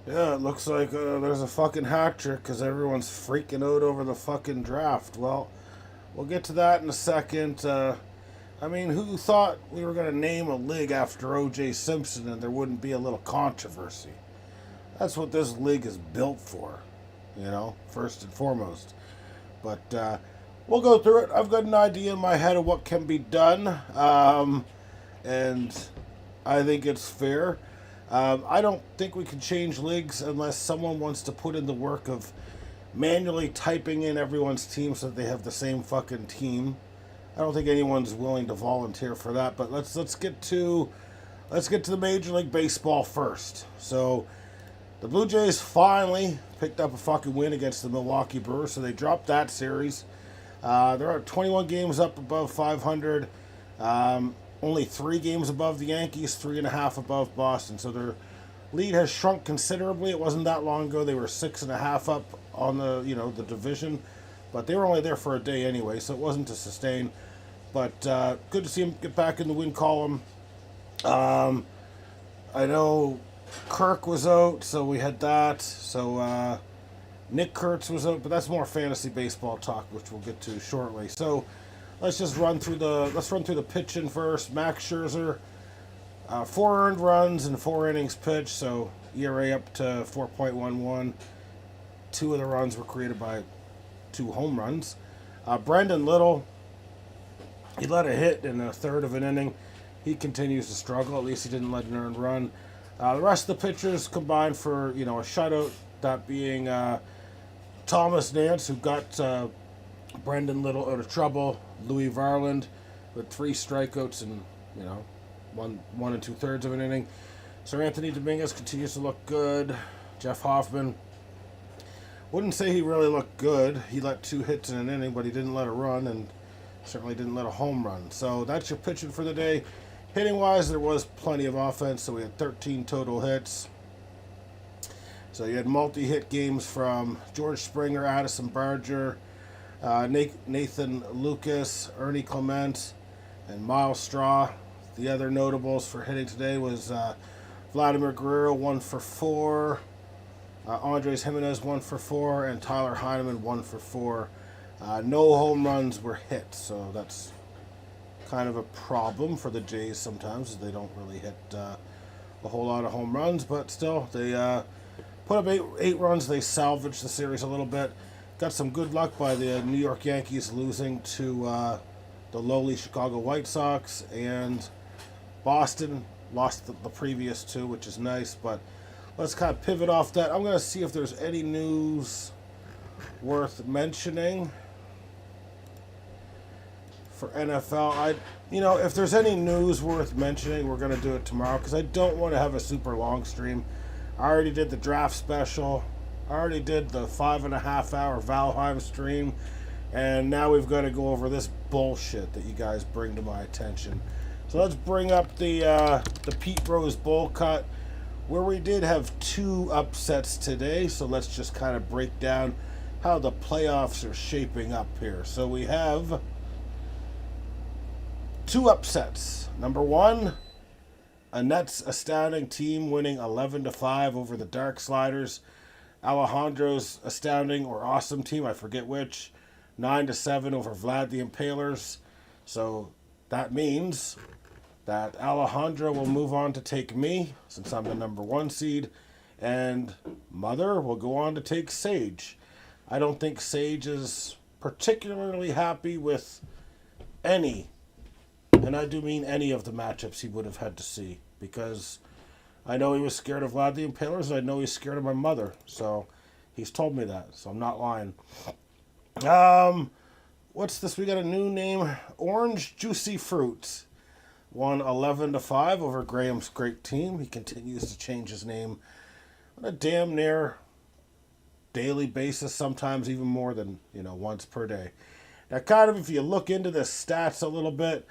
Yeah, it looks like there's a fucking hat trick because everyone's freaking out over the fucking draft. Well, we'll get to that in a second. I mean, who thought we were going to name a league after O.J. Simpson and there wouldn't be a little controversy? That's what this league is built for, first and foremost. But we'll go through it. I've got an idea in my head of what can be done, and I think it's fair. I don't think we can change leagues unless someone wants to put in the work of manually typing in everyone's team so that they have the same fucking team. I don't think anyone's willing to volunteer for that. But let's get to the Major League Baseball first. So the Blue Jays finally picked up a fucking win against the Milwaukee Brewers, so they dropped that series. They're at 21 games up above 500. Only 3 games above the Yankees, 3.5 above Boston. So their lead has shrunk considerably. It wasn't that long ago. They were 6.5 up on the division, but they were only there for a day anyway, so it wasn't to sustain. But good to see them get back in the win column. I know Kirk was out, so we had that. So Nick Kurtz was out, but that's more fantasy baseball talk, which we'll get to shortly. So let's run through the pitching first. Max Scherzer, 4 earned runs and 4 innings pitched, so ERA up to 4.11. 2 of the runs were created by 2 home runs. Brendan Little, he let a hit in a third of an inning. He continues to struggle. At least he didn't let an earned run. The rest of the pitchers combined for a shutout. That being Thomas Nance, who got Brendan Little out of trouble. Louis Varland with 3 strikeouts and one and 2/3 of an inning. Sir Anthony Dominguez continues to look good. Jeff Hoffman, wouldn't say he really looked good. He let 2 hits in an inning, but he didn't let a run and certainly didn't let a home run. So that's your pitching for the day. Hitting wise, there was plenty of offense, so we had 13 total hits. So you had multi-hit games from George Springer, Addison Barger, Nathan Lucas, Ernie Clement, and Miles Straw. The other notables for hitting today was Vladimir Guerrero, 1 for 4, Andres Jimenez, 1 for 4, and Tyler Heineman, 1 for 4. No home runs were hit, so that's kind of a problem for the Jays sometimes. They don't really hit a whole lot of home runs, but still, they put up 8 runs. They salvaged the series a little bit. Got some good luck by the New York Yankees losing to the lowly Chicago White Sox, and Boston lost the previous 2, which is nice, but let's kind of pivot off that. I'm going to see if there's any news worth mentioning for NFL. If there's any news worth mentioning, we're going to do it tomorrow because I don't want to have a super long stream. I already did the draft special. I already did the 5.5-hour Valheim stream, and now we've got to go over this bullshit that you guys bring to my attention. So let's bring up the Pete Rose Bowl cut, where we did have 2 upsets today. So let's just kind of break down how the playoffs are shaping up here. So we have 2 upsets. Number 1, a Nets astounding team winning 11-5 over the Dark Sliders. Alejandro's astounding or awesome team, I forget which, 9-7 over Vlad the Impalers. So that means that Alejandro will move on to take me, since I'm the number 1 seed, and Mother will go on to take Sage. I don't think Sage is particularly happy with any, and I do mean any of the matchups he would have had to see, because I know he was scared of Vlad the Impalers, and I know he's scared of my mother, so he's told me that, so I'm not lying. What's this? We got a new name, Orange Juicy Fruit. Won 11-5 over Graham's great team. He continues to change his name on a damn near daily basis, sometimes even more than, once per day. Now, kind of, if you look into the stats a little bit,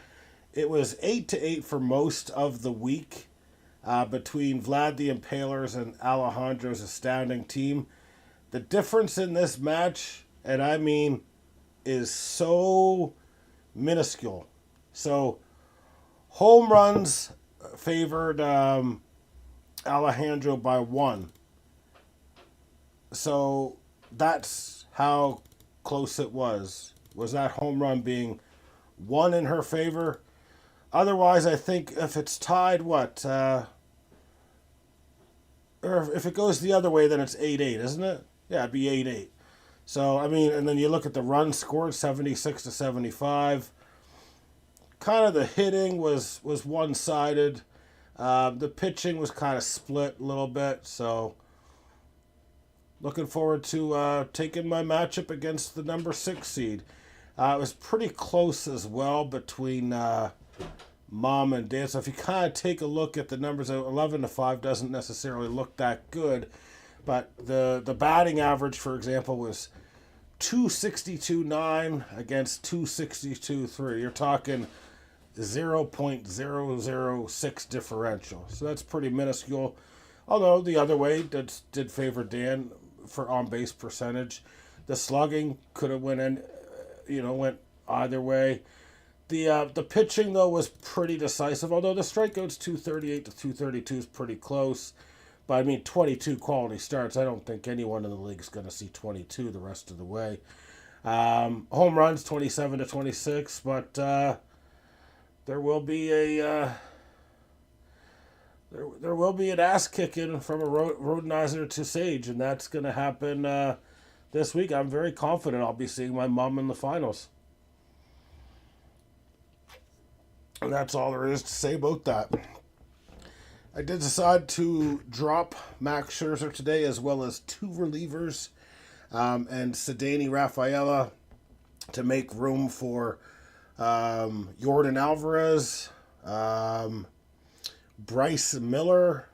it was 8-8 for most of the week between Vlad the Impalers and Alejandro's astounding team. The difference in this match, and I mean, is so minuscule. So, home runs favored Alejandro by 1. So that's how close it was. Was that home run being one in her favor? Otherwise, I think if it's tied, or if it goes the other way, then it's 8-8, isn't it? Yeah, it'd be 8-8. So, I mean, and then you look at the runs scored, 76 to 75. Kind of the hitting was one-sided. The pitching was kind of split a little bit. So, looking forward to taking my matchup against the number 6 seed. It was pretty close as well between Mom and Dan. So if you kind of take a look at the numbers, 11 to 5 doesn't necessarily look that good. But the batting average, for example, was 262.9 against 262.3. You're talking 0.006 differential. So that's pretty minuscule. Although the other way did favor Dan for on-base percentage. The slugging could have went either way. The pitching, though, was pretty decisive, although the strikeouts 238 to 232 is pretty close. But, I mean, 22 quality starts. I don't think anyone in the league is going to see 22 the rest of the way. Home runs 27 to 26, but there will be there will be an ass kicking from a Rodenizer to Sage, and that's going to happen this week. I'm very confident I'll be seeing my mom in the finals. And that's all there is to say about that. I did decide to drop Max Scherzer today, as well as 2 relievers and Ceddanne Rafaela to make room for Yordan Alvarez, Bryce Miller,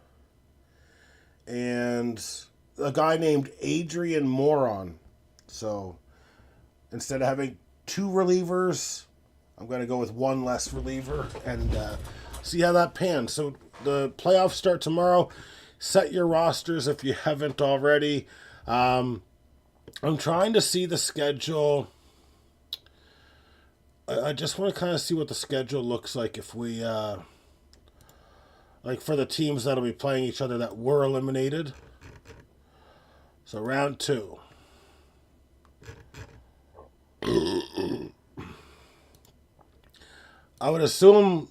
and a guy named Adrian Moron. So instead of having 2 relievers, I'm going to go with 1 less reliever and see how that pans. So the playoffs start tomorrow. Set your rosters if you haven't already. I'm trying to see the schedule. I just want to kind of see what the schedule looks like if we, like for the teams that'll be playing each other that were eliminated. So round 2. I would assume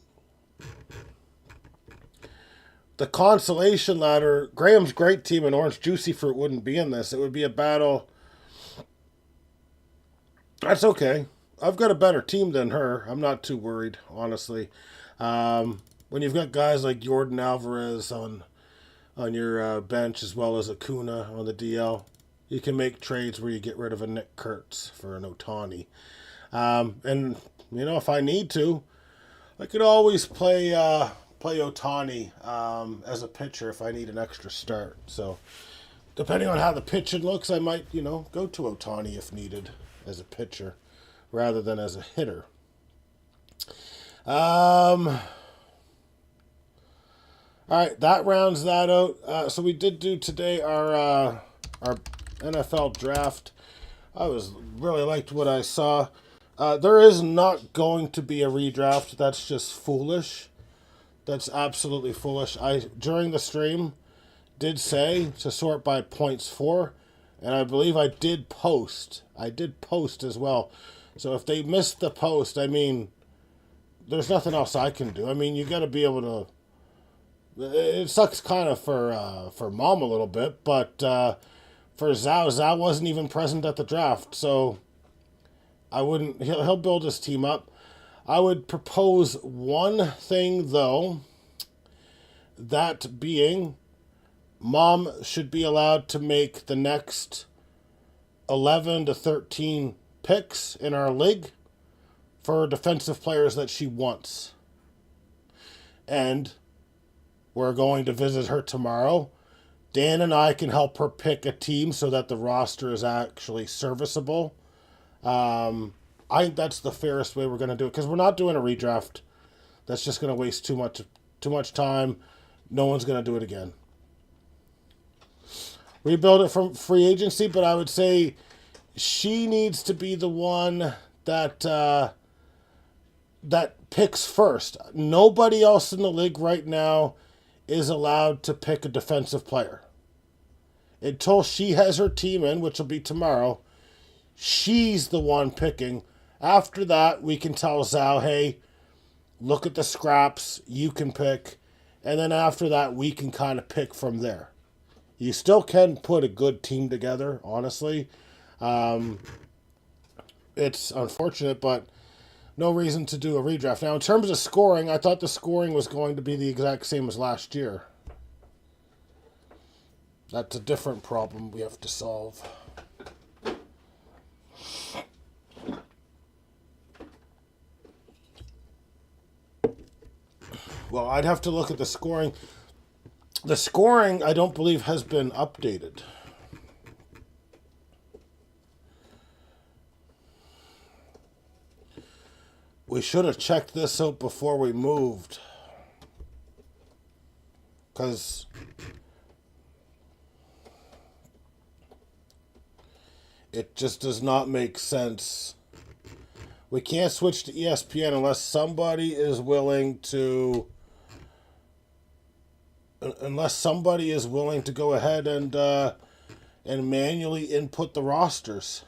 the consolation ladder, Graham's great team and Orange Juicy Fruit wouldn't be in this. It would be a battle. That's okay. I've got a better team than her. I'm not too worried, honestly. When you've got guys like Yordan Alvarez on your bench, as well as Acuna on the DL, you can make trades where you get rid of a Nick Kurtz for an Ohtani. And, if I need to, I could always play Ohtani as a pitcher if I need an extra start. So, depending on how the pitching looks, I might, go to Ohtani if needed as a pitcher rather than as a hitter. All right, that rounds that out. So we did do today our NFL draft. I really liked what I saw. There is not going to be a redraft. That's just foolish. That's absolutely foolish. I, during the stream, did say to sort by points for, and I believe I did post. I did post as well. So if they missed the post, there's nothing else I can do. You got to be able to. It sucks kind of for Mom a little bit, but for Zhao wasn't even present at the draft, so I wouldn't. He'll build his team up. I would propose one thing though, that being, Mom should be allowed to make the next 11 to 13 picks in our league for defensive players that she wants, and we're going to visit her tomorrow. Dan and I can help her pick a team so that the roster is actually serviceable. I think that's the fairest way we're going to do it, because we're not doing a redraft. That's just going to waste too much time. No one's going to do it again. Rebuild it from free agency, but I would say she needs to be the one that picks first. Nobody else in the league right now is allowed to pick a defensive player. until she has her team in, which will be tomorrow, she's the one picking. After that, we can tell Zal, hey, look at the scraps, you can pick. And then after that, we can kind of pick from there. You still can put a good team together, honestly. It's unfortunate, but no reason to do a redraft. Now, in terms of scoring, I thought the scoring was going to be the exact same as last year. That's a different problem we have to solve. Well, I'd have to look at the scoring. The scoring, I don't believe, has been updated. We should have checked this out before we moved. Because it just does not make sense. We can't switch to ESPN unless somebody is willing to... Unless somebody is willing to go ahead and manually input the rosters.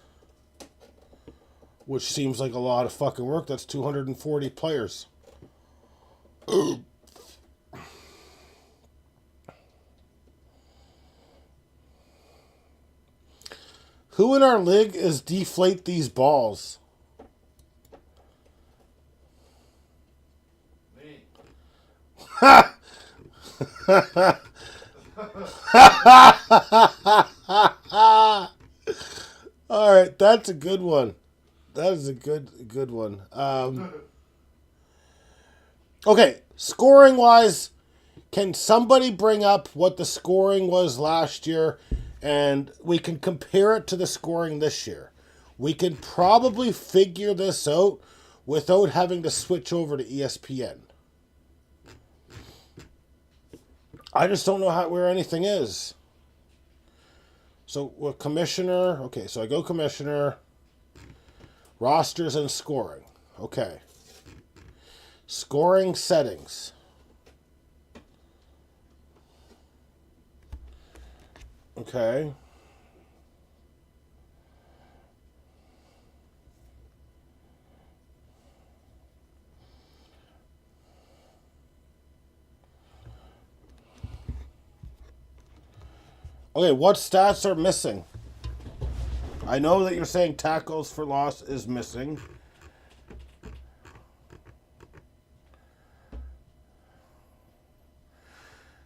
Which seems like a lot of fucking work. That's 240 players. Who in our league is deflate these balls? Me. All right, that's a good one. That is a good one. Okay, scoring wise, can somebody bring up what the scoring was last year, and we can compare it to the scoring this year? We can probably figure this out without having to switch over to ESPN. I just don't know where anything is. So, with commissioner, okay, so I go commissioner, rosters and scoring. Okay. Scoring settings. Okay. Okay, what stats are missing? I know that you're saying tackles for loss is missing.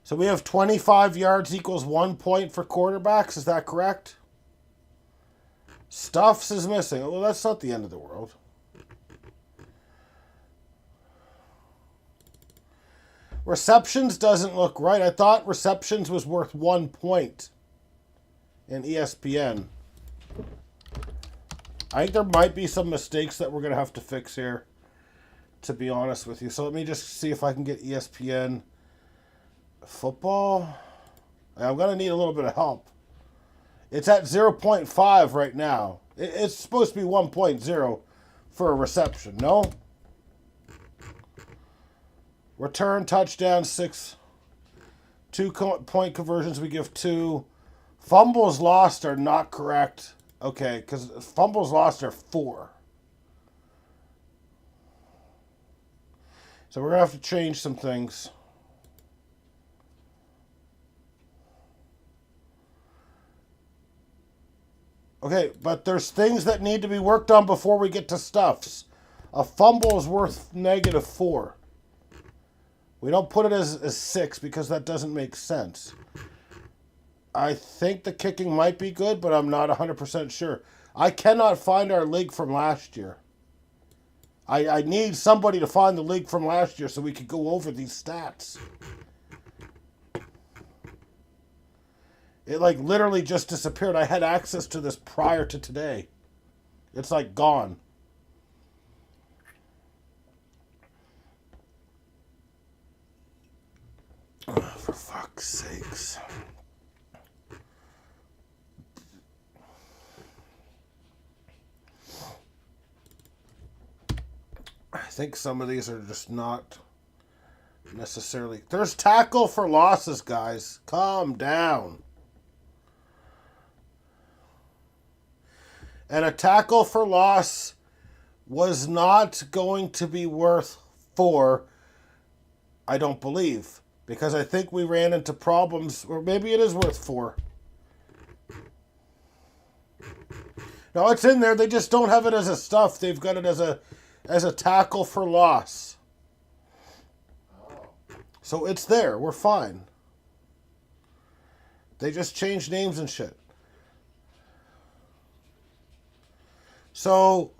So we have 25 yards equals 1 point for quarterbacks. Is that correct? Stuffs is missing. Well, that's not the end of the world. Receptions doesn't look right. I thought receptions was worth 1 point in ESPN. I think there might be some mistakes that we're going to have to fix here, to be honest with you. So let me just see if I can get ESPN football. I'm going to need a little bit of help. It's at 0.5 right now. It's supposed to be 1.0 for a reception, no? Return, touchdown, 6. 2-point conversions, we give 2. Fumbles lost are not correct. Okay, because fumbles lost are 4. So we're going to have to change some things. Okay, but there's things that need to be worked on before we get to stuffs. A fumble is worth -4. We don't put it as 6 because that doesn't make sense. I think the kicking might be good, but I'm not 100% sure. I cannot find our league from last year. I need somebody to find the league from last year so we could go over these stats. It like literally just disappeared. I had access to this prior to today. It's like gone. Oh, for fuck's sakes. I think some of these are just not necessarily... There's tackle for losses, guys. Calm down. And a tackle for loss was not going to be worth 4, I don't believe. Because I think we ran into problems, or maybe it is worth 4. No, it's in there. They just don't have it as a stuff. They've got it as a tackle for loss. So it's there. We're fine. They just changed names and shit. So,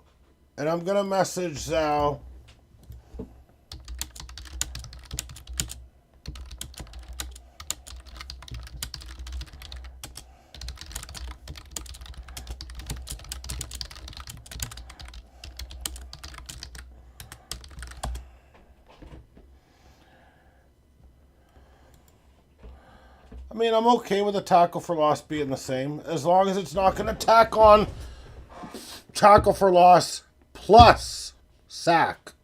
and I'm going to message Zal. I mean, I'm okay with a tackle for loss being the same, as long as it's not going to tack on tackle for loss plus sack.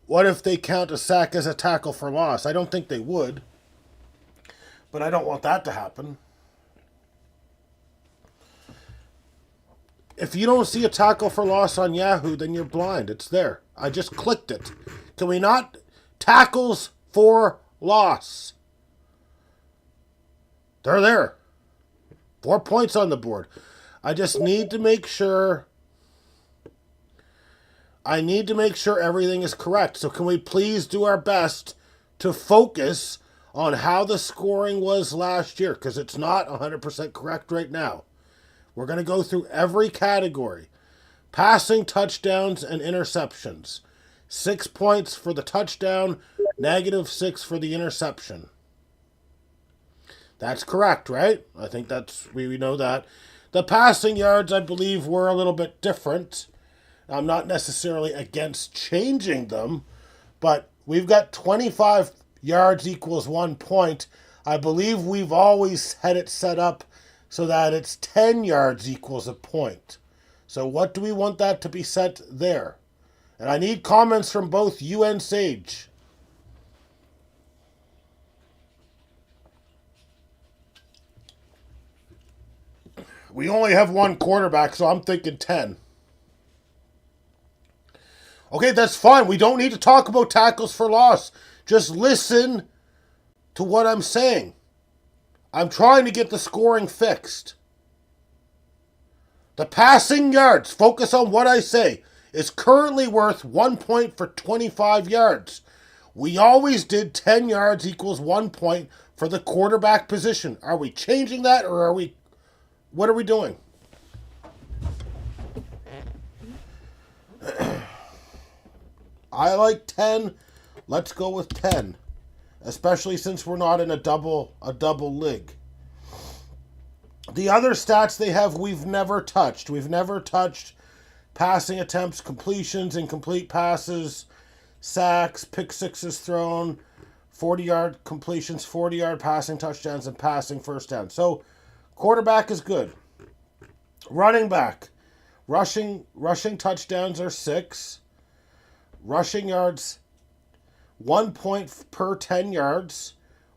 What if they count a sack as a tackle for loss? I don't think they would, but I don't want that to happen. If you don't see a tackle for loss on Yahoo, then you're blind. It's there. I just clicked it. Can we not? Tackles for loss. They're there. 4 points on the board. I just need to make sure. I need to make sure everything is correct. So can we please do our best to focus on how the scoring was last year? Because it's not 100% correct right now. We're going to go through every category. Passing, touchdowns, and interceptions. 6 points for the touchdown, -6 for the interception. That's correct, right? I think we know that. The passing yards, I believe, were a little bit different. I'm not necessarily against changing them, but we've got 25 yards equals 1 point. I believe we've always had it set up so that it's 10 yards equals a point. So what do we want that to be set there? And I need comments from both you and Sage. We only have one quarterback, so I'm thinking 10. Okay, that's fine. We don't need to talk about tackles for loss. Just listen to what I'm saying. I'm trying to get the scoring fixed. The passing yards, focus on what I say, is currently worth 1 point for 25 yards. We always did 10 yards equals 1 point for the quarterback position. Are we changing that, or what are we doing? I like 10. Let's go with 10. Especially since we're not in a double league. The other stats they have, we've never touched. We've never touched passing attempts, completions, incomplete passes, sacks, pick sixes thrown, 40-yard completions, 40-yard passing touchdowns, and passing first down. So, quarterback is good. Running back. Rushing touchdowns are 6. Rushing yards, 1 point per 10 yards.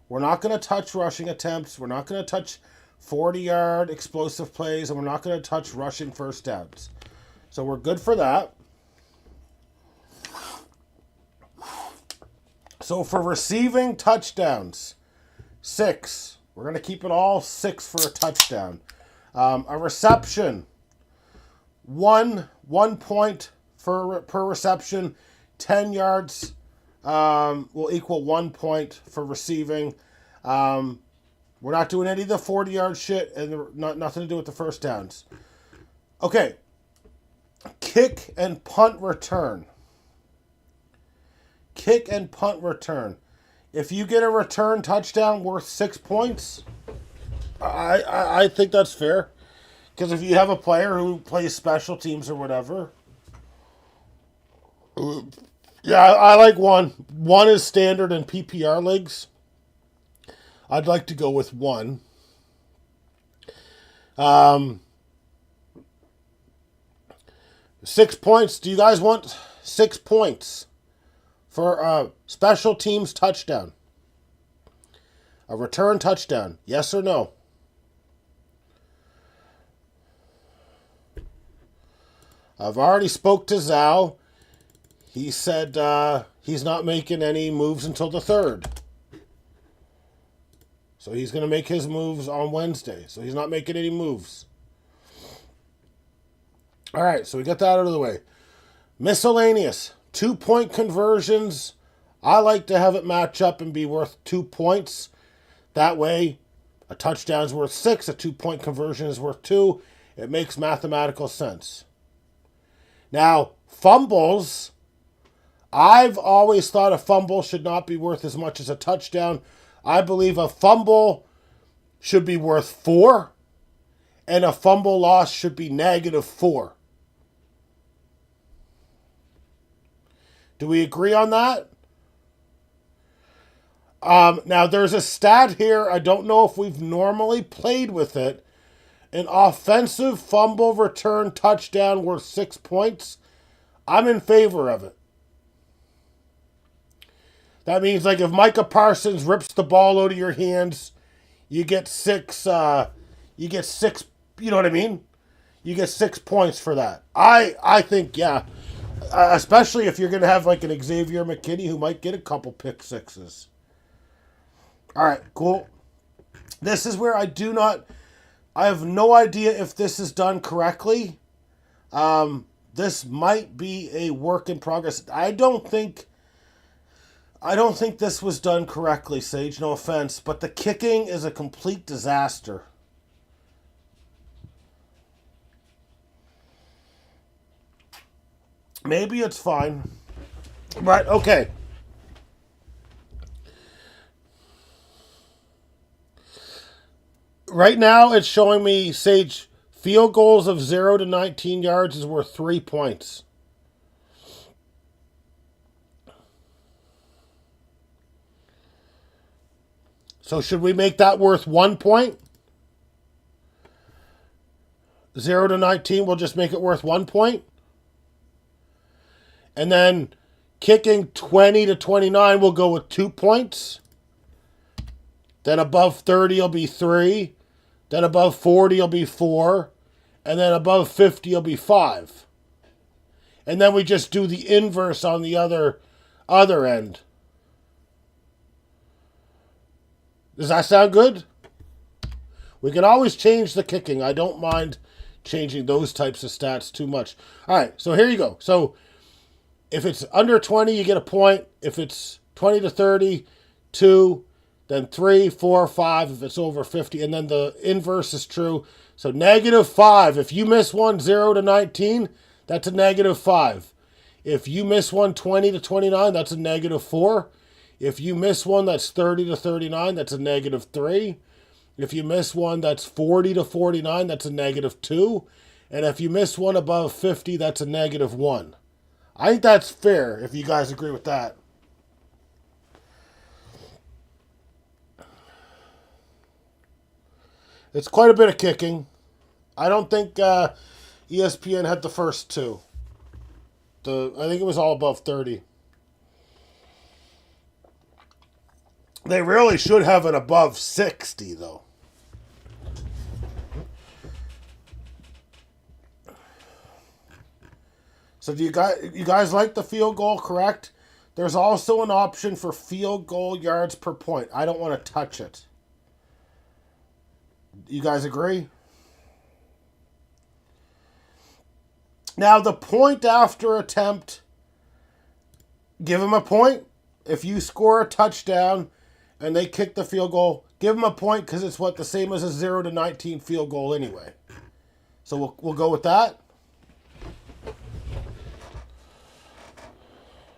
We're not going to touch rushing attempts. We're not going to touch 40-yard explosive plays, and we're not going to touch rushing first downs. So we're good for that. So for receiving touchdowns, 6. We're going to keep it all 6 for a touchdown. A reception, 1 point per reception. 10 yards will equal 1 point for receiving. We're not doing any of the 40-yard shit, and nothing to do with the first downs. Okay. Kick and punt return. Kick and punt return. If you get a return touchdown worth 6 points, I think that's fair. Because if you have a player who plays special teams or whatever, yeah, I like 1. 1 is standard in PPR leagues. I'd like to go with 1. 6 points. Do you guys want 6 points for a special teams touchdown? A return touchdown. Yes or no? I've already spoke to Zhao. He said he's not making any moves until the 3rd. So he's going to make his moves on Wednesday. So he's not making any moves. All right, so we got that out of the way. Miscellaneous. 2-point conversions. I like to have it match up and be worth 2 points. That way, a touchdown is worth 6. A 2-point conversion is worth 2. It makes mathematical sense. Now, fumbles. I've always thought a fumble should not be worth as much as a touchdown. I believe a fumble should be worth 4, and a fumble loss should be -4. Do we agree on that? Now, there's a stat here. I don't know if we've normally played with it. An offensive fumble return touchdown worth 6 points. I'm in favor of it. That means, like, if Micah Parsons rips the ball out of your hands, you get 6, you know what I mean? You get 6 points for that. I think, yeah. Especially if you're going to have, like, an Xavier McKinney who might get a couple pick sixes. All right, cool. This is where I have no idea if this is done correctly. This might be a work in progress. I don't think this was done correctly, Sage, no offense, but the kicking is a complete disaster. Maybe it's fine. But, okay. Right now, it's showing me, Sage, field goals of 0 to 19 yards is worth 3 points. So should we make that worth 1 point? 0 to 19, we'll just make it worth 1 point. And then kicking 20 to 29, we'll go with 2 points. Then above 30 will be 3. Then above 40 will be 4. And then above 50 will be 5. And then we just do the inverse on the other end. Does that sound good? We can always change the kicking. I don't mind changing those types of stats too much. All right, so here you go. So if it's under 20, you get a point. If it's 20 to 30, 2, then 3, 4, 5 if it's over 50. And then the inverse is true. So -5. If you miss one 0 to 19, that's a -5. If you miss one 20 to 29, that's a -4. If you miss one that's 30 to 39, that's a -3. If you miss one that's 40 to 49, that's a -2. And if you miss one above 50, that's a -1. I think that's fair, if you guys agree with that. It's quite a bit of kicking. I don't think ESPN had the first 2. I think it was all above 30. They really should have it above 60, though. So do you guys like the field goal, correct? There's also an option for field goal yards per point. I don't want to touch it. You guys agree? Now, the point after attempt, give them a point. If you score a touchdown and they kick the field goal, give them a point because it's the same as a 0 to 19 field goal anyway. So we'll go with that.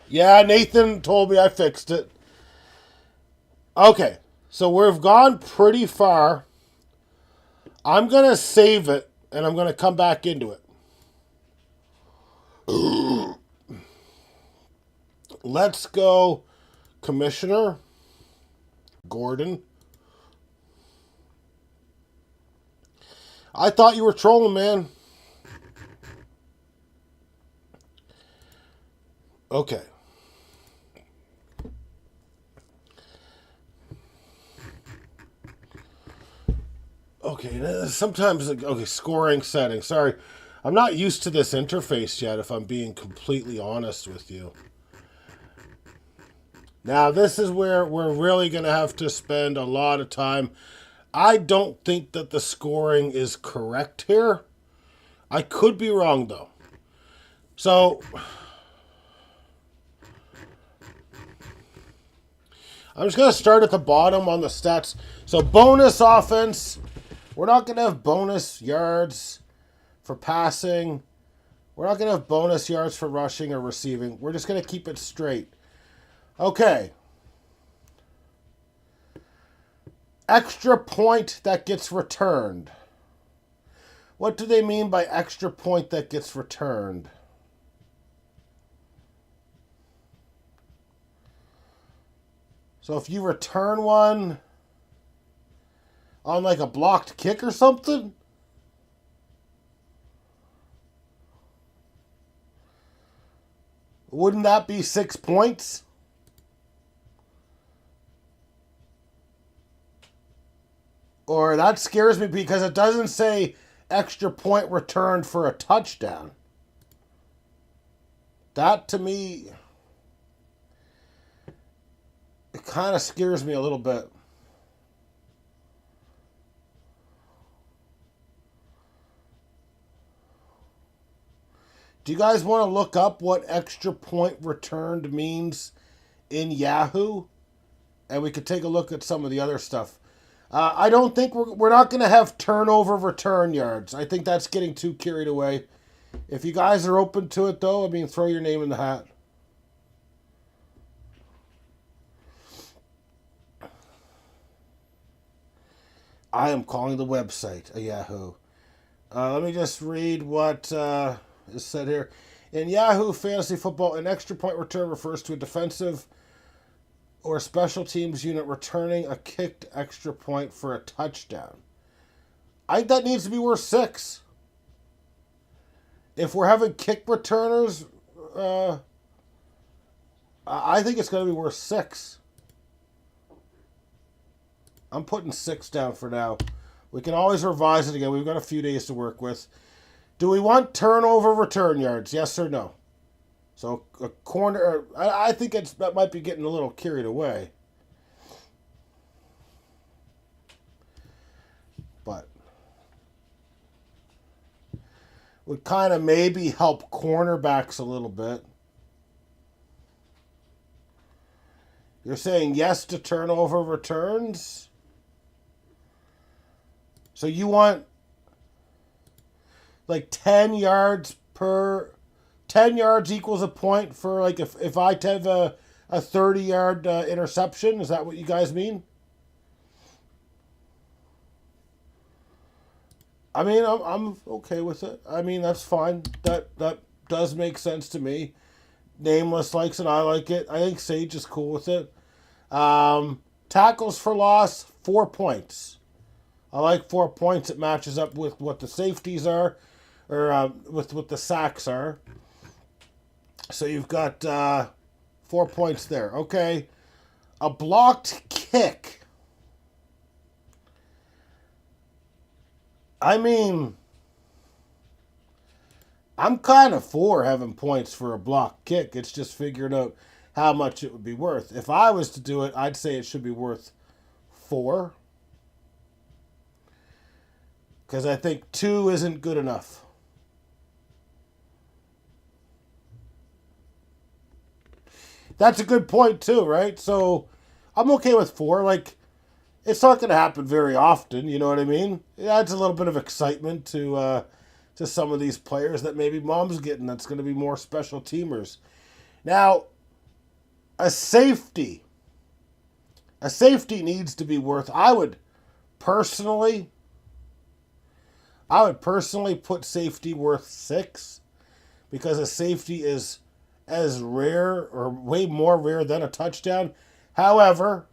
Yeah, Nathan told me I fixed it. Okay, so we've gone pretty far. I'm going to save it, and I'm going to come back into it. Let's go Commissioner Gordon. I thought you were trolling, man. Okay. Okay, sometimes, okay, scoring settings. Sorry. I'm not used to this interface yet, if I'm being completely honest with you. Now, this is where we're really going to have to spend a lot of time. I don't think that the scoring is correct here. I could be wrong, though. So, I'm just going to start at the bottom on the stats. So, bonus offense. We're not going to have bonus yards for passing. We're not going to have bonus yards for rushing or receiving. We're just going to keep it straight. Okay. Extra point that gets returned. What do they mean by extra point that gets returned? So if you return one on like a blocked kick or something? Wouldn't that be 6 points? Or that scares me because it doesn't say extra point returned for a touchdown. That to me, it kind of scares me a little bit. Do you guys want to look up what extra point returned means in Yahoo? And we could take a look at some of the other stuff. I don't think we're not going to have turnover return yards. I think that's getting too carried away. If you guys are open to it, though, I mean, throw your name in the hat. I am calling the website a Yahoo. Let me just read what is said here. In Yahoo Fantasy Football, an extra point return refers to a defensive or special teams unit returning a kicked extra point for a touchdown. I think that needs to be worth 6. If we're having kick returners, I think it's going to be worth 6. I'm putting 6 down for now. We can always revise it again. We've got a few days to work with. Do we want turnover return yards? Yes or no? So a corner, I think that might be getting a little carried away. But would kind of maybe help cornerbacks a little bit. You're saying yes to turnover returns? So you want like 10 yards per... 10 yards equals a point for, like, if I have a 30-yard interception. Is that what you guys mean? I mean, I'm okay with it. I mean, that's fine. That does make sense to me. Nameless likes it. I like it. I think Sage is cool with it. Tackles for loss, 4 points. I like 4 points. It matches up with what the safeties are, or with what the sacks are. So you've got 4 points there. Okay. A blocked kick. I mean, I'm kind of for having points for a blocked kick. It's just figuring out how much it would be worth. If I was to do it, I'd say it should be worth 4. Because I think 2 isn't good enough. That's a good point too, right? So I'm okay with 4. Like, it's not going to happen very often, you know what I mean? It adds a little bit of excitement to some of these players that maybe Mom's getting. That's going to be more special teamers. Now, a safety needs to be worth... I would personally put safety worth 6, because a safety is as rare, or way more rare than a touchdown. However,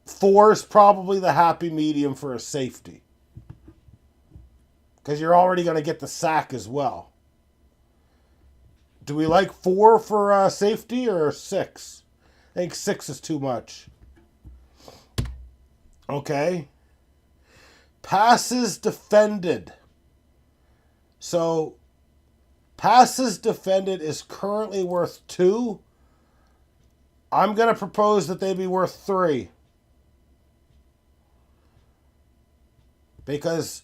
4 is probably the happy medium for a safety, because you're already going to get the sack as well. Do we like 4 for safety or 6? I think 6 is too much. Okay. Passes defended. So passes defended is currently worth 2. I'm going to propose that they be worth 3. Because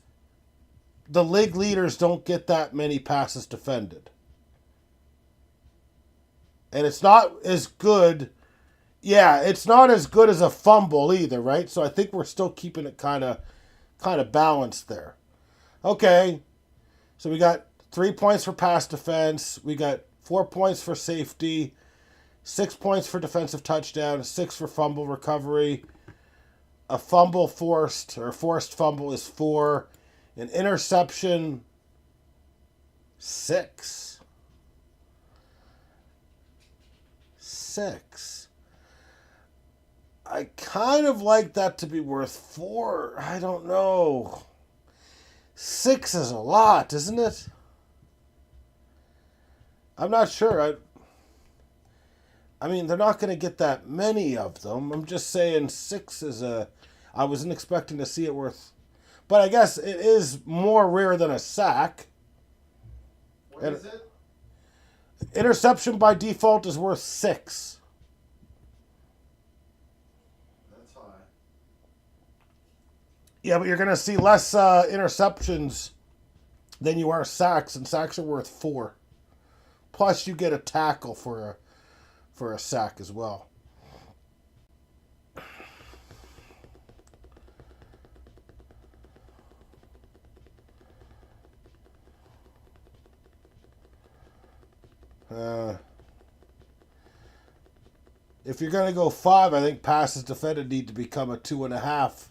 the league leaders don't get that many passes defended. And it's not as good. Yeah, it's not as good as a fumble either, right? So I think we're still keeping it kind of balanced there. Okay. So we got 3 points for pass defense. We got 4 points for safety. 6 points for defensive touchdown. 6 for fumble recovery. A fumble forced fumble is 4. An interception, 6. 6. I kind of like that to be worth 4. I don't know. 6 is a lot, isn't it? I'm not sure. I mean, they're not going to get that many of them. I'm just saying 6 is a... I wasn't expecting to see it worth... But I guess it is more rare than a sack. What is it? Interception by default is worth 6. That's high. Yeah, but you're going to see less interceptions than you are sacks, and sacks are worth 4. Plus, you get a tackle for a sack as well. If you're going to go 5, I think passes defended need to become a 2.5.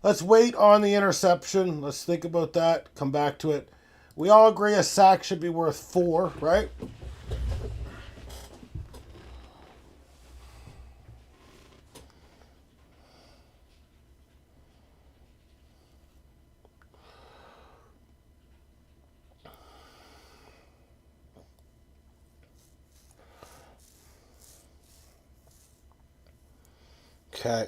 Let's wait on the interception. Let's think about that. Come back to it. We all agree a sack should be worth 4, right? Okay.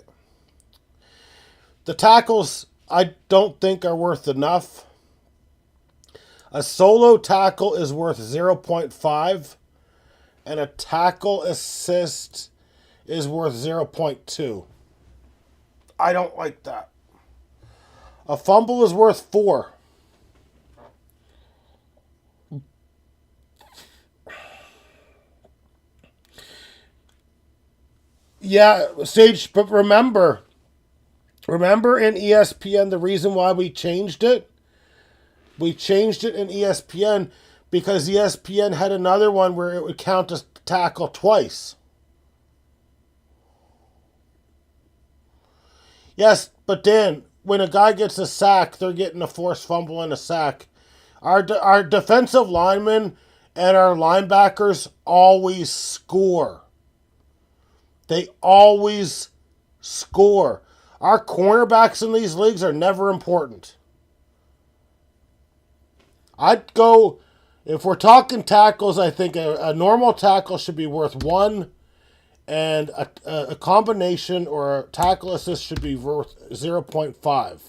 The tackles, I don't think are worth enough. A solo tackle is worth 0.5, and a tackle assist is worth 0.2. I don't like that. A fumble is worth 4. Yeah, Sage, but remember in ESPN the reason why we changed it? We changed it in ESPN because ESPN had another one where it would count as tackle twice. Yes, but Dan, when a guy gets a sack, they're getting a forced fumble and a sack. Our defensive linemen and our linebackers always score. They always score. Our cornerbacks in these leagues are never important. I'd go, if we're talking tackles, I think a normal tackle should be worth 1, and a combination or a tackle assist should be worth 0.5.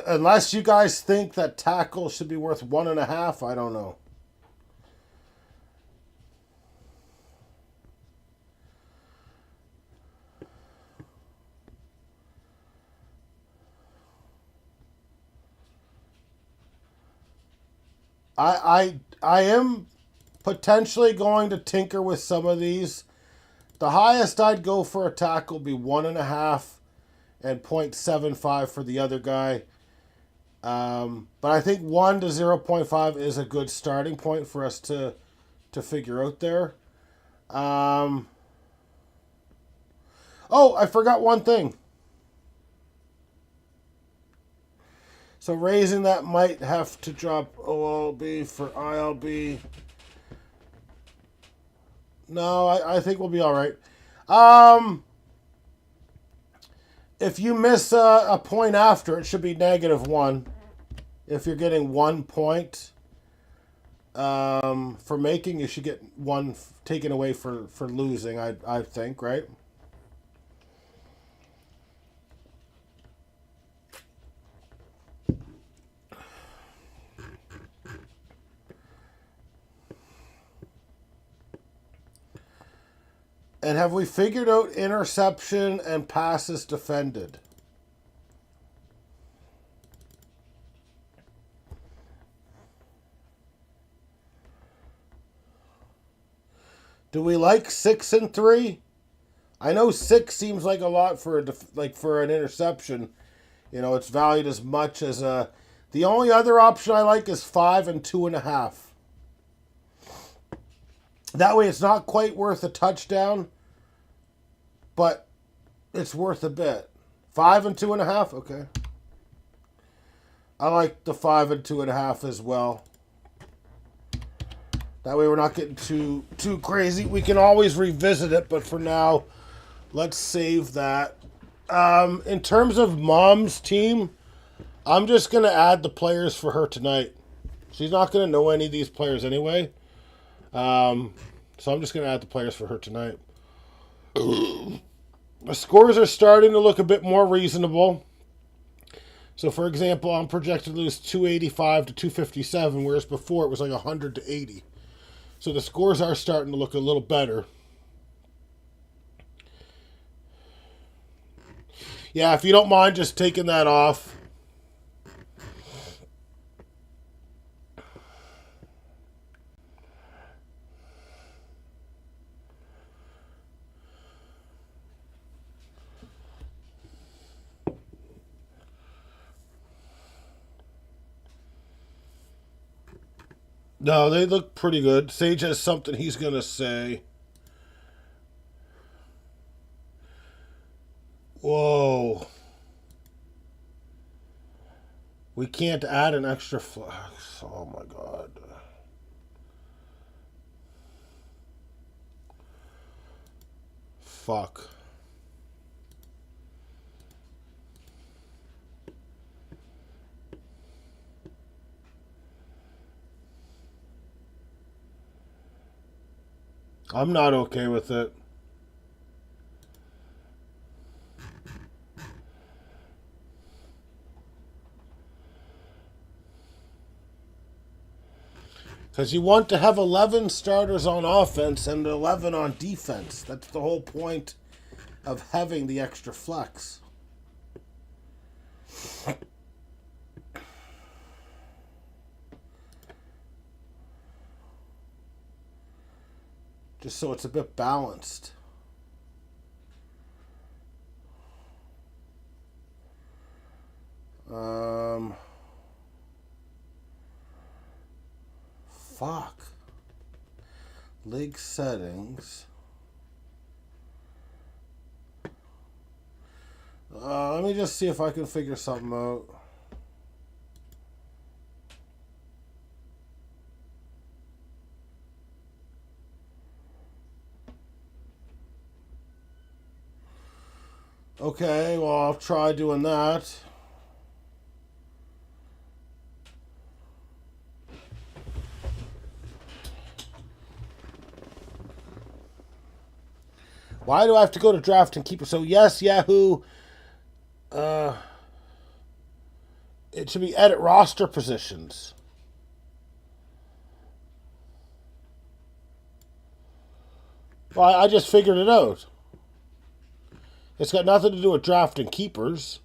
Unless you guys think that tackle should be worth 1.5, I don't know. I am potentially going to tinker with some of these. The highest I'd go for a tackle would be 1.5 and 0.75 for the other guy. But I think 1 to 0.5 is a good starting point for us to figure out there. Oh, I forgot one thing. So raising that might have to drop OLB for ILB. No, I think we'll be all right. If you miss a point after, it should be -1. If you're getting 1 point for making, you should get 1 taken away for losing, I think, right? And have we figured out interception and passes defended? Do we like 6 and 3? I know 6 seems like a lot for for an interception. You know, it's valued as much as a. The only other option I like is 5 and 2.5. That way, it's not quite worth a touchdown, but it's worth a bit. 5 and 2.5, okay. I like the 5 and 2.5 as well. That way, we're not getting too crazy. We can always revisit it, but for now, let's save that. In terms of Mom's team, I'm just gonna add the players for her tonight. She's not gonna know any of these players anyway. So I'm just gonna add the players for her tonight. The scores are starting to look a bit more reasonable. So, for example, I'm projected to lose 285 to 257, whereas before it was like 100 to 80. So the scores are starting to look a little better. Yeah, if you don't mind just taking that off. No, they look pretty good. Sage has something he's going to say. Whoa. We can't add an extra flex. Oh my god. Fuck. I'm not okay with it. Because you want to have 11 starters on offense and 11 on defense. That's the whole point of having the extra flex. Just so it's a bit balanced. Fuck. League settings. Let me just see if I can figure something out. Okay, well, I'll try doing that. Why do I have to go to draft and keep it? So, yes, Yahoo. It should be edit roster positions. Well, I just figured it out. It's got nothing to do with drafting keepers.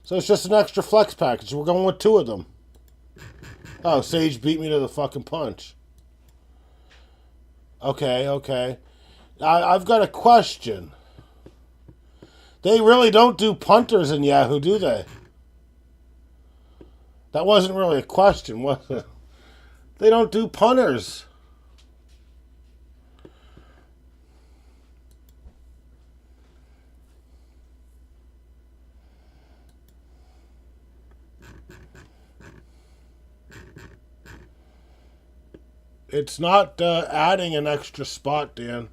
So it's just an extra flex package. We're going with 2 of them. Oh, Sage beat me to the fucking punch. Okay. I've got a question. They really don't do punters in Yahoo, do they? That wasn't really a question, was it? They don't do punters. It's not adding an extra spot, Dan.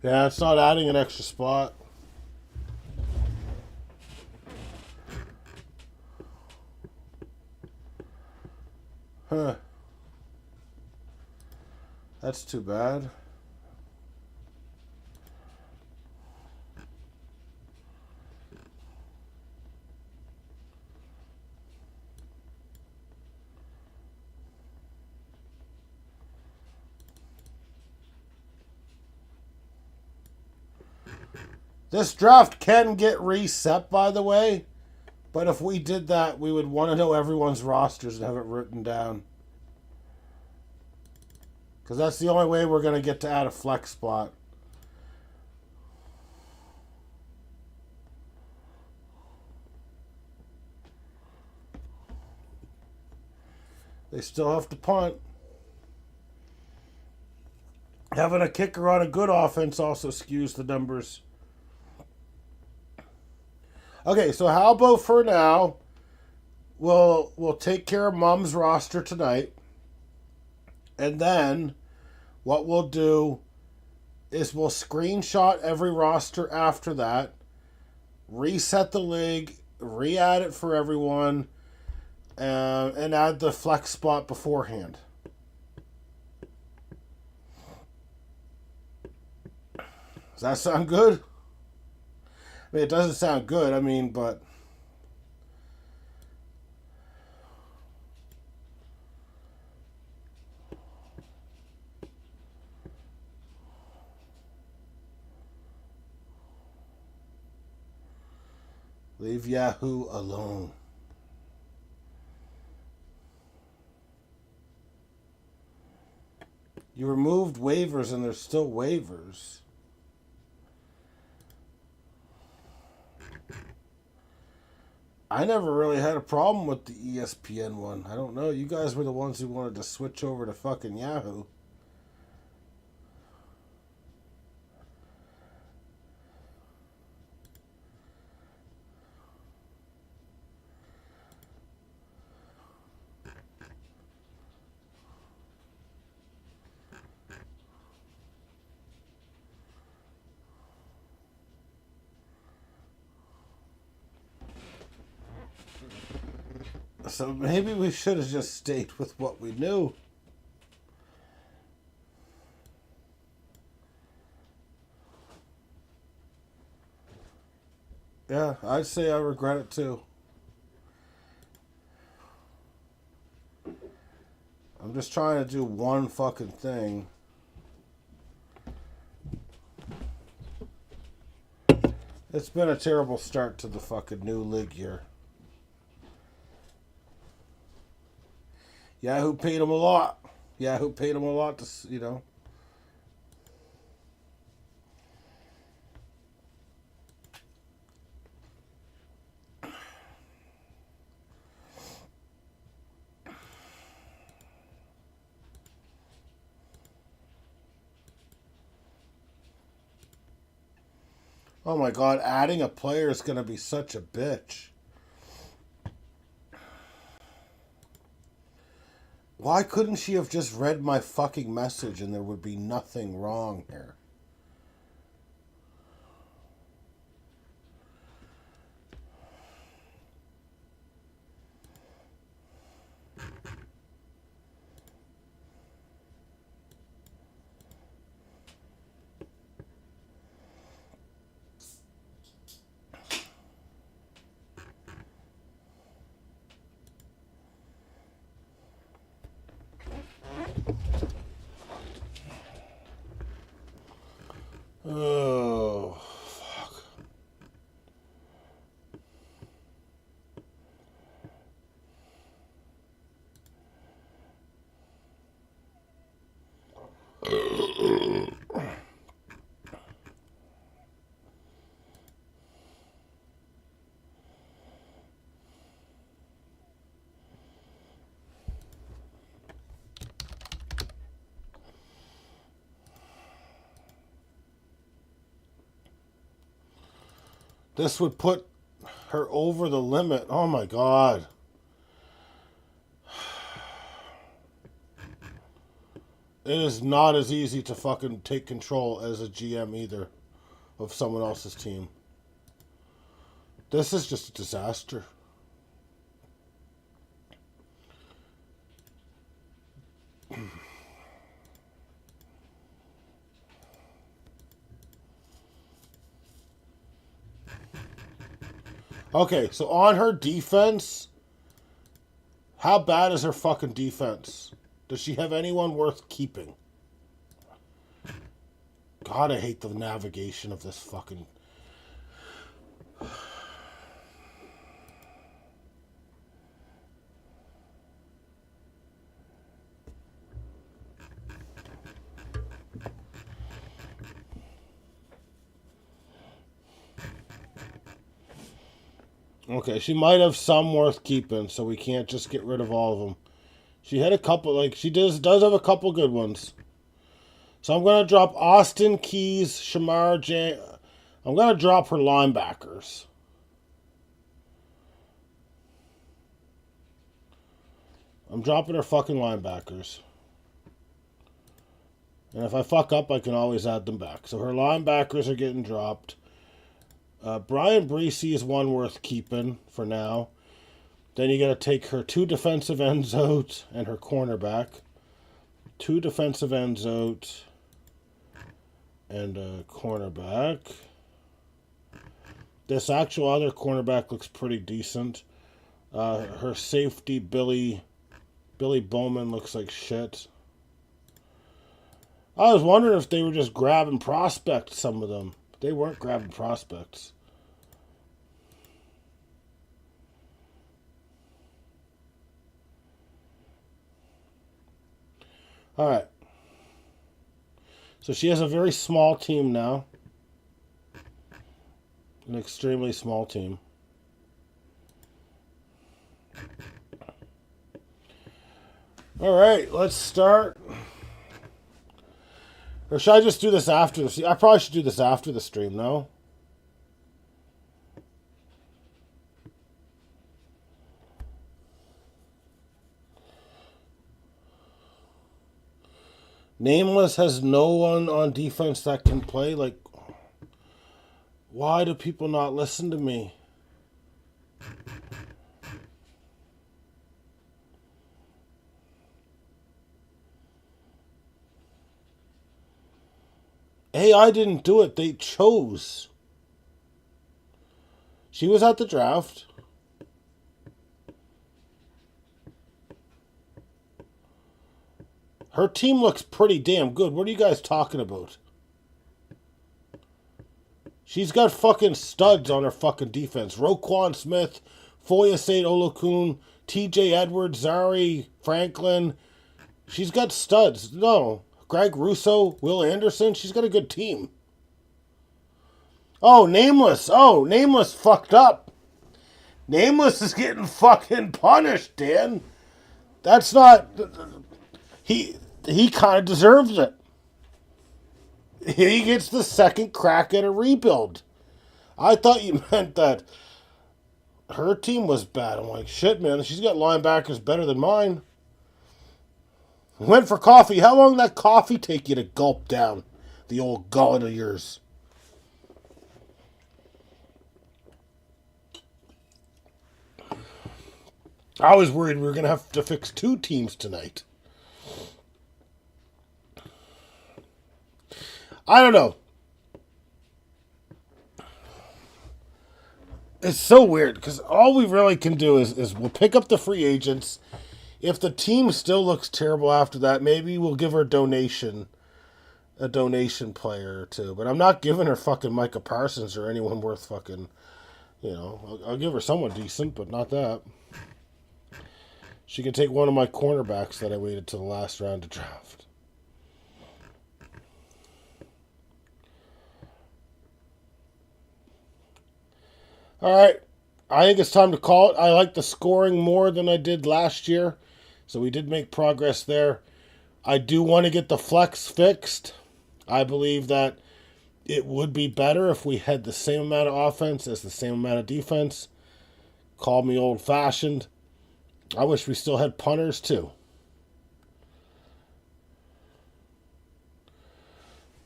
Yeah, it's not adding an extra spot. Huh. That's too bad. This draft can get reset, by the way. But if we did that, we would want to know everyone's rosters and have it written down. Because that's the only way we're going to get to add a flex spot. They still have to punt. Having a kicker on a good offense also skews the numbers. Okay, so how about for now, we'll take care of Mom's roster tonight. And then what we'll do is we'll screenshot every roster after that, reset the league, re-add it for everyone, and add the flex spot beforehand. Does that sound good? I mean, it doesn't sound good, but... Leave Yahoo alone. You removed waivers and there's still waivers. I never really had a problem with the ESPN one. I don't know. You guys were the ones who wanted to switch over to fucking Yahoo. So maybe we should have just stayed with what we knew. Yeah, I'd say I regret it too. I'm just trying to do one fucking thing. It's been a terrible start to the fucking new league year. Yahoo paid him a lot. Yahoo paid him a lot to. Oh my god, adding a player is going to be such a bitch. Why couldn't she have just read my fucking message and there would be nothing wrong here? Oh, fuck. This would put her over the limit. Oh my god. It is not as easy to fucking take control as a GM either of someone else's team. This is just a disaster. Okay, so on her defense, how bad is her fucking defense? Does she have anyone worth keeping? God, I hate the navigation of this fucking... Okay, she might have some worth keeping, so we can't just get rid of all of them. She had a couple, like, she does have a couple good ones. So I'm going to drop Austin Keys, Shamar J. I'm going to drop her linebackers. I'm dropping her fucking linebackers. And if I fuck up, I can always add them back. So her linebackers are getting dropped. Brian Breesy is one worth keeping for now. Then you got to take her 2 defensive ends out and her cornerback. 2 defensive ends out and a cornerback. This actual other cornerback looks pretty decent. Her safety, Billy Bowman, looks like shit. I was wondering if they were just grabbing prospects, some of them. They weren't grabbing prospects. All right. So she has a very small team now. An extremely small team. All right, let's start. Or should I just do this after the... I probably should do this after the stream, no? Nameless has no one on defense that can play. Like, why do people not listen to me? AI didn't do it. They chose. She was at the draft. Her team looks pretty damn good. What are you guys talking about? She's got fucking studs on her fucking defense. Roquan Smith, Foyesade Olokun, TJ Edwards, Zari, Franklin. She's got studs. No. Greg Russo, Will Anderson. She's got a good team. Oh, Nameless. Oh, Nameless fucked up. Nameless is getting fucking punished, Dan. That's not... He kind of deserves it. He gets the second crack at a rebuild. I thought you meant that her team was bad. I'm like, shit, man. She's got linebackers better than mine. Went for coffee. How long did that coffee take you to gulp down? The old gullet of yours. I was worried we were going to have to fix 2 teams tonight. I don't know. It's so weird because all we really can do is we'll pick up the free agents. If the team still looks terrible after that, maybe we'll give her a donation player or 2. But I'm not giving her fucking Micah Parsons or anyone worth fucking, I'll give her someone decent, but not that. She can take one of my cornerbacks that I waited till the last round to draft. All right, I think it's time to call it. I like the scoring more than I did last year, so we did make progress there. I do want to get the flex fixed. I believe that it would be better if we had the same amount of offense as the same amount of defense. Call me old-fashioned. I wish we still had punters, too.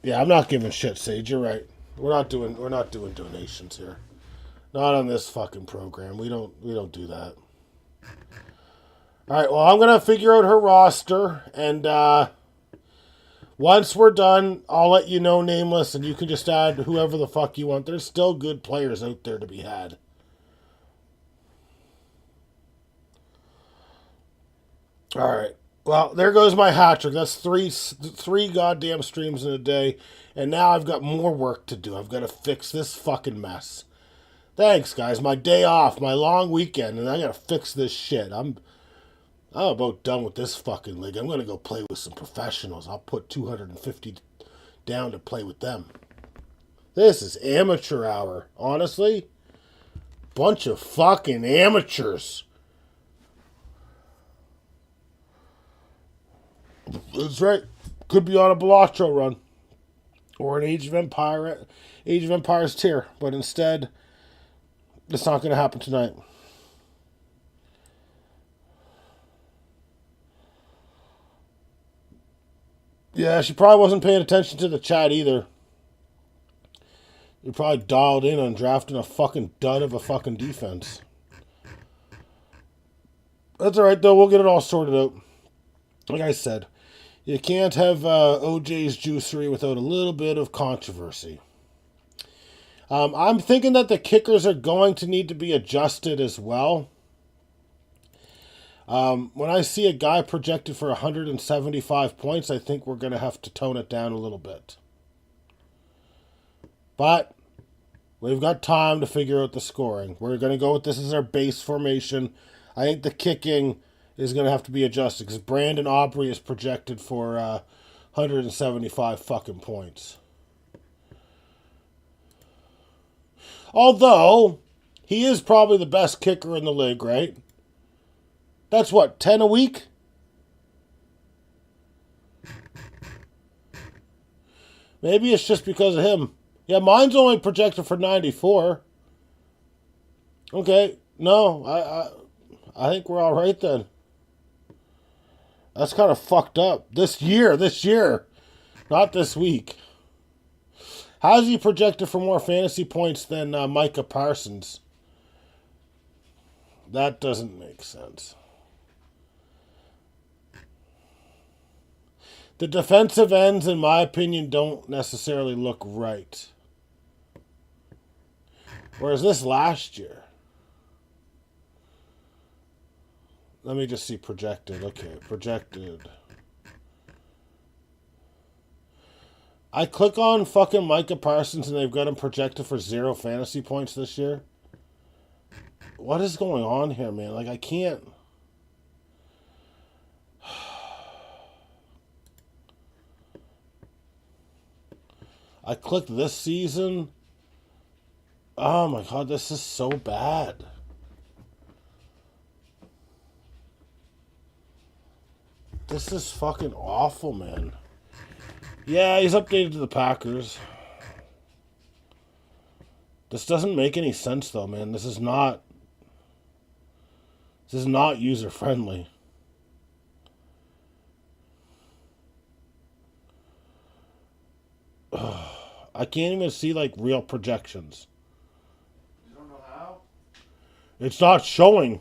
Yeah, I'm not giving shit, Sage. You're right. We're not doing donations here. Not on this fucking program. We don't do that. All right. Well, I'm gonna figure out her roster, and once we're done, I'll let you know, Nameless, and you can just add whoever the fuck you want. There's still good players out there to be had. All right. Well, there goes my hat trick. That's three goddamn streams in a day, and now I've got more work to do. I've got to fix this fucking mess. Thanks, guys. My day off, my long weekend, and I gotta fix this shit. I'm about done with this fucking league. I'm gonna go play with some professionals. I'll put 250 down to play with them. This is amateur hour. Honestly, bunch of fucking amateurs. That's right. Could be on a Bellotro run or an Age of Empires tier, but instead, it's not going to happen tonight. Yeah, she probably wasn't paying attention to the chat either. You probably dialed in on drafting a fucking dud of a fucking defense. That's alright though, we'll get it all sorted out. Like I said, you can't have OJ's Juicery without a little bit of controversy. I'm thinking that the kickers are going to need to be adjusted as well. When I see a guy projected for 175 points, I think we're going to have to tone it down a little bit. But we've got time to figure out the scoring. We're going to go with this as our base formation. I think the kicking is going to have to be adjusted because Brandon Aubrey is projected for 175 fucking points. Although, he is probably the best kicker in the league, right? That's what, 10 a week? Maybe it's just because of him. Yeah, mine's only projected for 94. Okay, no, I think we're all right then. That's kind of fucked up. This year, not this week. How's he projected for more fantasy points than Micah Parsons? That doesn't make sense. The defensive ends, in my opinion, don't necessarily look right. Whereas this last year. Let me just see projected. Okay, projected. I click on fucking Micah Parsons and they've got him projected for 0 fantasy points this year. What is going on here, man? Like, I can't. I clicked this season. Oh my god, this is so bad. This is fucking awful, man. Yeah, he's updated to the Packers. This doesn't make any sense though, man. This is not user friendly. I can't even see like real projections. You don't know how? It's not showing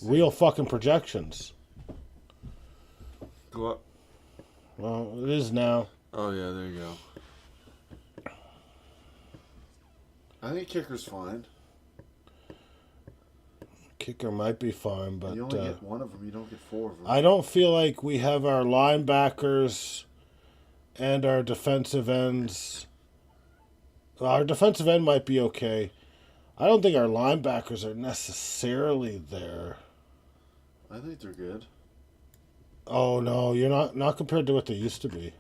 real fucking projections. Go up. Well, it is now. Oh, yeah, there you go. I think kicker's fine. Kicker might be fine, but You only get one of them. You don't get 4 of them. I don't feel like we have our linebackers and our defensive ends. Well, our defensive end might be okay. I don't think our linebackers are necessarily there. I think they're good. Oh no, you're not compared to what they used to be.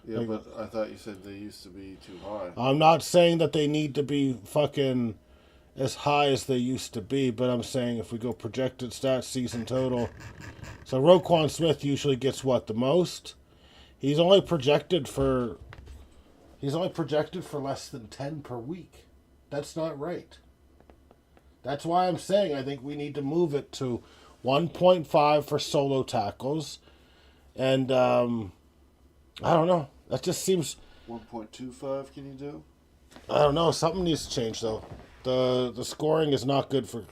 Yeah, but I thought you said they used to be too high. I'm not saying that they need to be fucking as high as they used to be, but I'm saying if we go projected stats season total. So Roquan Smith usually gets what, the most? He's only projected for less than 10 per week. That's not right. That's why I'm saying I think we need to move it to 1.5 for solo tackles. And I don't know. That just seems. 1.25 can you do? I don't know. Something needs to change though. The scoring is not good for.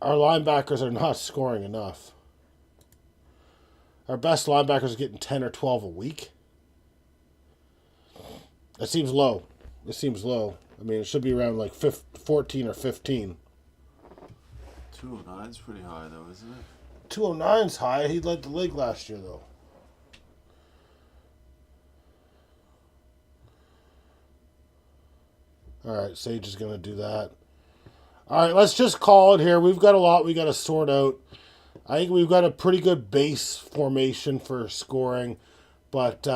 Our linebackers are not scoring enough. Our best linebackers are getting 10 or 12 a week. That seems low. It seems low. I mean, it should be around like 14 or 15. 209's pretty high though, isn't it? 209's high. He led the league last year though. All right, Sage is going to do that. All right, let's just call it here. We've got a lot we got to sort out. I think we've got a pretty good base formation for scoring, but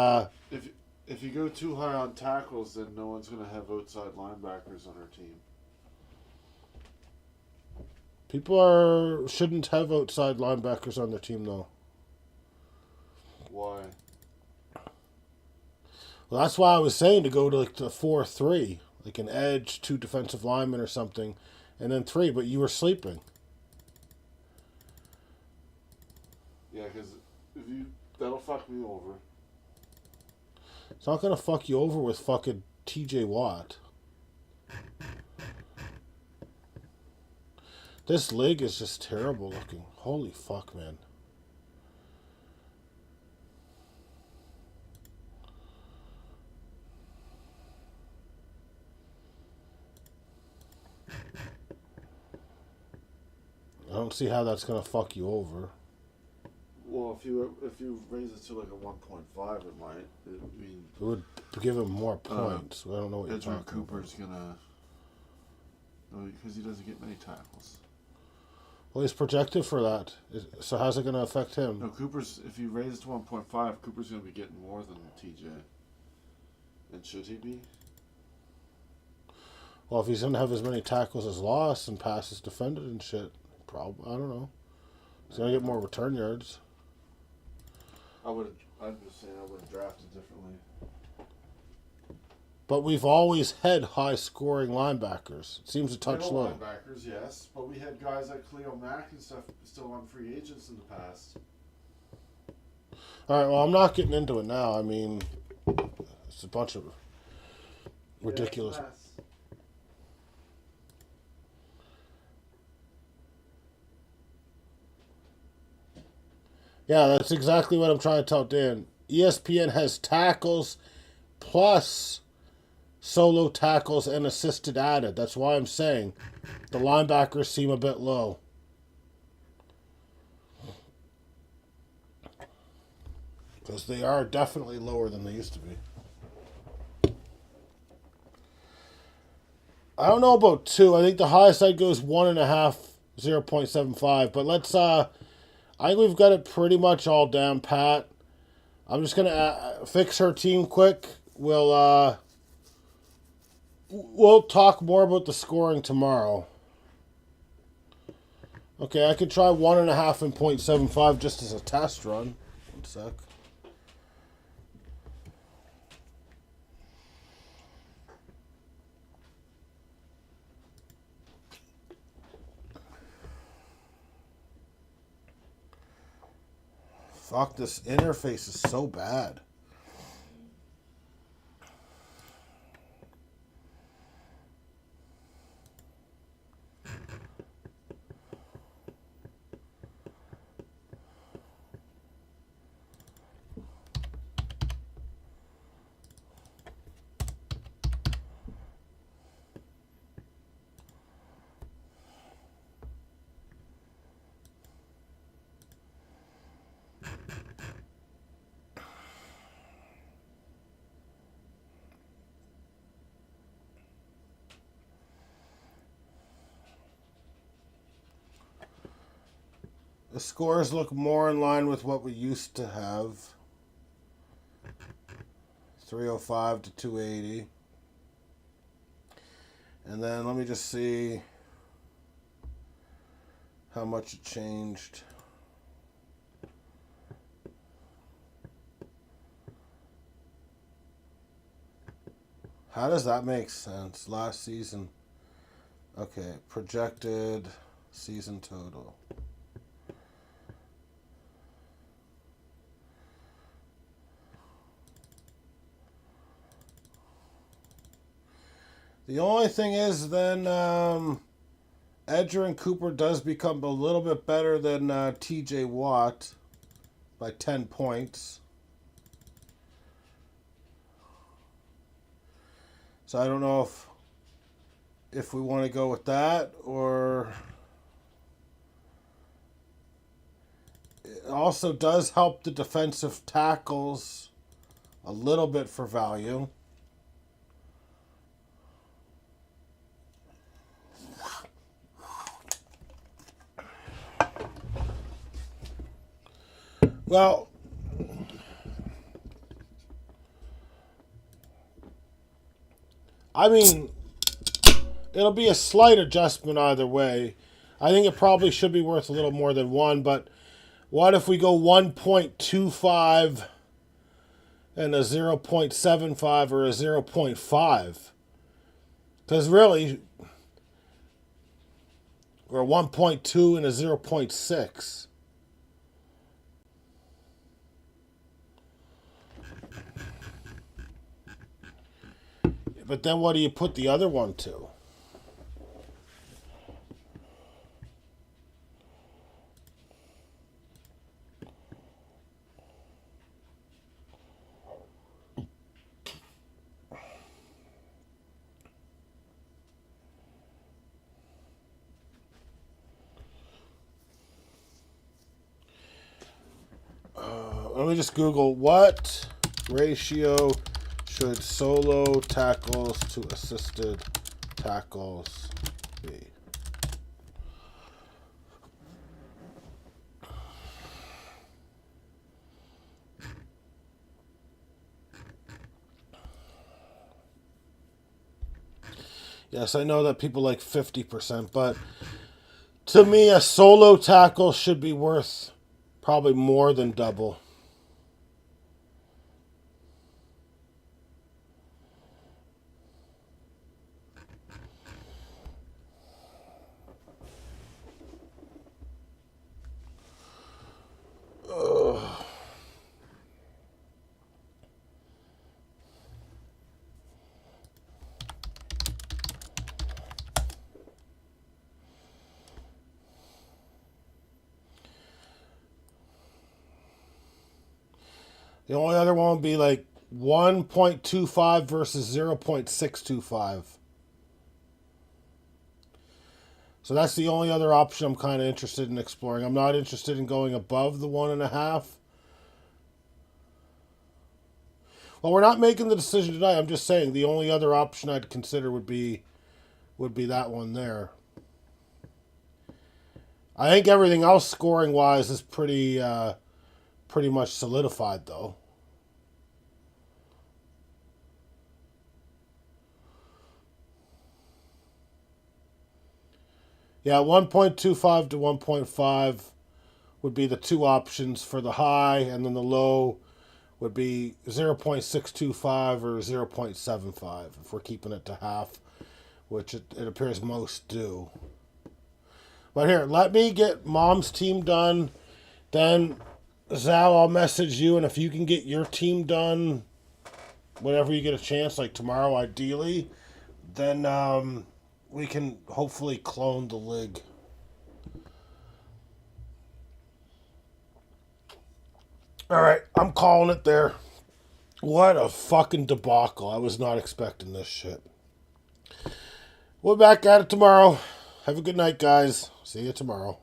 If you go too high on tackles, then no one's going to have outside linebackers on our team. people shouldn't have outside linebackers on their team though. Why? Well, that's why I was saying to go to like the 4-3, like an edge, 2 defensive linemen or something, and then 3. But you were sleeping. Yeah, because that'll fuck me over. It's not gonna fuck you over with fucking T.J. Watt. This league is just terrible looking. Holy fuck, man. I don't see how that's gonna fuck you over. Well, if you raise it to like a 1.5, it might. I mean, It would give him more points. I don't know what you're Edgeman talking Cooper's gonna. No, because he doesn't get many tackles. Well, he's projected for that. So how's it gonna affect him? No, Cooper's. If you raise it to 1.5, Cooper's gonna be getting more than TJ. And should he be? Well, if he's gonna have as many tackles as lost and passes defended and shit, probably. I don't know. He's gonna get more return yards. I'm just saying I would have drafted differently. But we've always had high-scoring linebackers. It seems a touch Middle low. linebackers, yes, but we had guys like Cleo Mack and stuff still on free agents in the past. All right. Well, I'm not getting into it now. I mean, it's a bunch of ridiculous. Yeah, Yeah, that's exactly what I'm trying to tell Dan. ESPN has tackles plus solo tackles and assisted added. That's why I'm saying the linebackers seem a bit low. Because they are definitely lower than they used to be. I don't know about 2. I think the highest I'd go is 1.5, 0.75. But let's I think we've got it pretty much all down pat. I'm just gonna fix her team quick. We'll talk more about the scoring tomorrow. Okay, I could try 1.5 and 0.75 just as a test run. 1 sec. Fuck, this interface is so bad. The scores look more in line with what we used to have. 305 to 280. And then let me just see how much it changed. How does that make sense? Last season. Okay, projected season total. The only thing is then Edger and Cooper does become a little bit better than TJ Watt by 10 points. So I don't know if we want to go with that, or it also does help the defensive tackles a little bit for value. Well, I mean, it'll be a slight adjustment either way. I think it probably should be worth a little more than 1, but what if we go 1.25 and a 0.75 or a 0.5? Because really, or 1.2 and a 0.6. But then what do you put the other one to? Let me just Google what ratio should solo tackles to assisted tackles be? Yes, I know that people like 50%, but to me, a solo tackle should be worth probably more than double. The only other one would be like 1.25 versus 0.625. So that's the only other option I'm kind of interested in exploring. I'm not interested in going above the 1.5. Well, we're not making the decision tonight. I'm just saying the only other option I'd consider would be that one there. I think everything else scoring wise is pretty much solidified though. Yeah, 1.25 to 1.5 would be the two options for the high, and then the low would be 0.625 or 0.75 if we're keeping it to half, which it appears most do. But here, let me get Mom's team done. Then, Zal, I'll message you, and if you can get your team done whenever you get a chance, like tomorrow ideally, then we can hopefully clone the league. All right, I'm calling it there. What a fucking debacle. I was not expecting this shit. We're back at it tomorrow. Have a good night, guys. See you tomorrow.